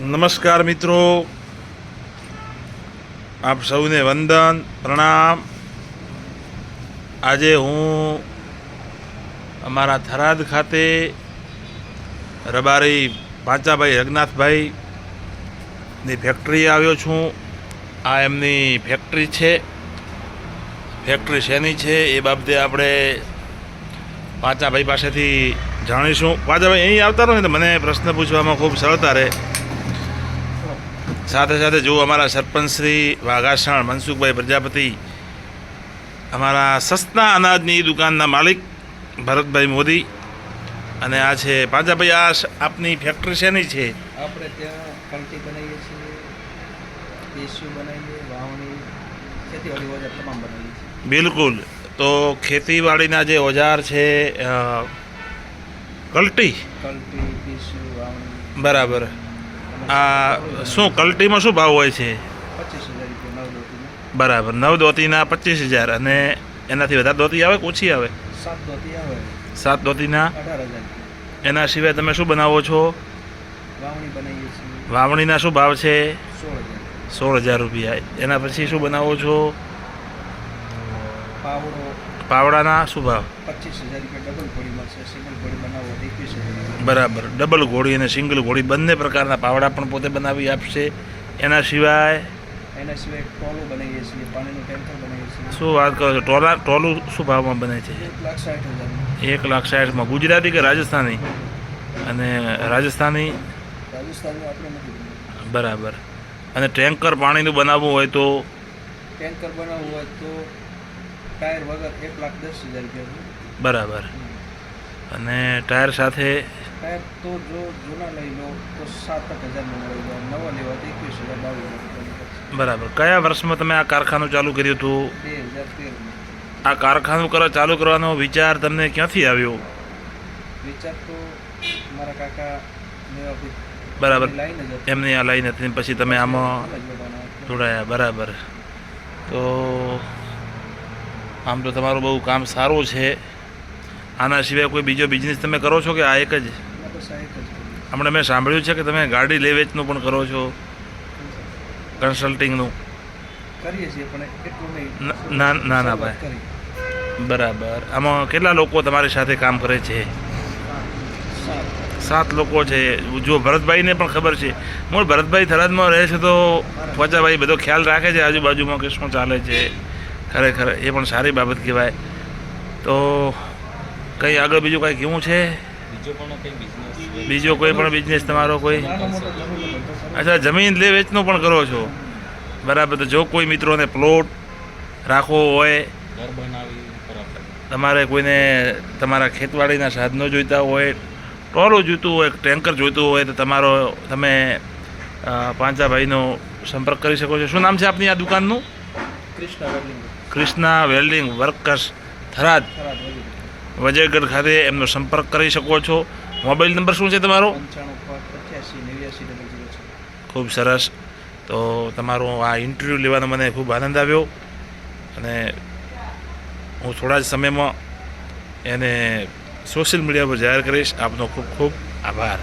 નમસ્કાર મિત્રો, આપ સૌને વંદન પ્રણામ। આજે હું અમારા થરાદ ખાતે રબારી પાંચાભાઈ રઘનાથભાઈની ફેક્ટરી આવ્યો છું। આ એમની ફેક્ટરી છે। ફેક્ટરી શેની છે એ બાબતે આપણે પાંચાભાઈ પાસેથી જાણીશું। પાંચાભાઈ અહીં આવતા રહો ને તો મને પ્રશ્ન પૂછવામાં ખૂબ સરળતા રહે। સાથે સાથે જો અમારા સરપંચ શ્રી વાઘાસણ મનસુખભાઈ પ્રજાપતિ, અમારા સસ્તા અનાજની દુકાનના માલિક ભરતભાઈ મોદી, અને આ છે પાંચાભાઈ। આ આપની ફેક્ટરી શેની છે? આપણે ત્યાં કલ્ટી બનાવીએ છીએ, ટીસ્યુ બનાવીએ, વાવણી, ખેતીવાડી ઓજાર તમામ બનાવીએ છીએ। બિલકુલ। તો ખેતીવાડીના જે ઓજાર છે, કલ્ટી ટીસ્યુ, વાવણી, બરાબર। આ શું કલ્ટીમાં શું ભાવ હોય છે? 25,000 રૂપિયા 9 દોતીના। બરાબર, 9 દોતીના 25,000। અને એનાથી વધારે દોતી આવે કે ઓછી આવે? 7 દોતી આવે, 7 દોતીના 18,000। એના સિવાય તમે શું બનાવો છો? વાવણી બનાવીએ છીએ, વાવણીના શું ભાવ છે? 16,000। 16,000 રૂપિયા। એના પછી શું બનાવો છો? પાવડો, પાવડાના શું ભાવ? 25,000 રૂપિયા ડબલ ઘોડીમાં છે, સિંગલ ઘોડી બનાવો 21,000। બરાબર, ડબલ ઘોડી અને સિંગલ ઘોડી બંને પ્રકારના પાવડા પણ પોતે બનાવી આપશે। એના સિવાય એના સિવાય ટોલું બનાવીએ છીએ, પાણીનું ટેન્કર બનાવીએ છીએ। શું વાત કરો છો? ટોલું શું ભાવમાં બને છે? 1,60,000। 1,60,000માં ગુજરાતી કે રાજસ્થાની? અને રાજસ્થાની રાજસ્થાનમાં આપણે નથી બનાવવું। બરાબર। અને ટેન્કર પાણીનું બનાવવું હોય તો? ટેન્કર બનાવવું હોય તો ટાયર વગર 1,10,000 રૂપિયા। બરાબર। અને ટાયર સાથે? ટાયર તો જો જૂના લઈ લો તો 7,000 મળી જાય, નવા લેવા તો 21,000 22,000। બરાબર। કયા વર્ષમાં તમે આ કારખાનું ચાલુ કર્યું હતું? 2013। આ કારખાનું ચાલુ કરવાનો વિચાર તમને ક્યાંથી આવ્યો? વિચાર તો મારા કાકા બરાબર, લાઈન જ હતી, એમની આ લાઈન હતી, પછી તમે આમાં જોડાયા। બરાબર। તો આમ તો તમારું બહુ કામ સારું છે। આના સિવાય કોઈ બીજો બિઝનેસ તમે કરો છો કે આ એક જ? હમણાં મેં સાંભળ્યું છે કે તમે ગાડી લે વેચનું પણ કરો છો, કન્સલ્ટિંગનું? કરીએ છીએ પણ એટલું નહીં। ના ભાઈ, બરાબર। આમાં કેટલા લોકો તમારી સાથે કામ કરે છે? 7 લોકો છે। જો ભરતભાઈને પણ ખબર છે, મૂળ ભરતભાઈ થરાદમાં રહે છે, તો પાંચાભાઈ બધો ખ્યાલ રાખે છે આજુબાજુમાં કે શું ચાલે છે। ખરેખર એ પણ સારી બાબત કહેવાય। તો કંઈ આગળ બીજું કંઈ કેવું છે? બીજો કોઈ પણ બિઝનેસ તમારો કોઈ? અચ્છા, જમીન લે વેચનું પણ કરો છો? બરાબર। તો જો કોઈ મિત્રોને પ્લોટ રાખવો હોય, તમારે કોઈને તમારા ખેતવાડીના સાધનો જોઈતા હોય, ટોલું જોઈતું હોય, ટેન્કર જોઈતું હોય, તો તમે પાંચાભાઈનો સંપર્ક કરી શકો છો। શું નામ છે આપની આ દુકાનનું? કૃષ્ણા વેલ્ડિંગ વર્કર્સ, થરાદ વજયગઢ ખાતે એમનો સંપર્ક કરી શકો છો। મોબાઈલ નંબર શું છે તમારો? 9585890006। ખૂબ સરસ। તો તમારો આ ઇન્ટરવ્યૂ લેવાનો મને ખૂબ આનંદ આવ્યો, અને હું થોડા જ સમયમાં એને સોશિયલ મીડિયા પર જાહેર કરીશ। આપનો ખૂબ ખૂબ આભાર।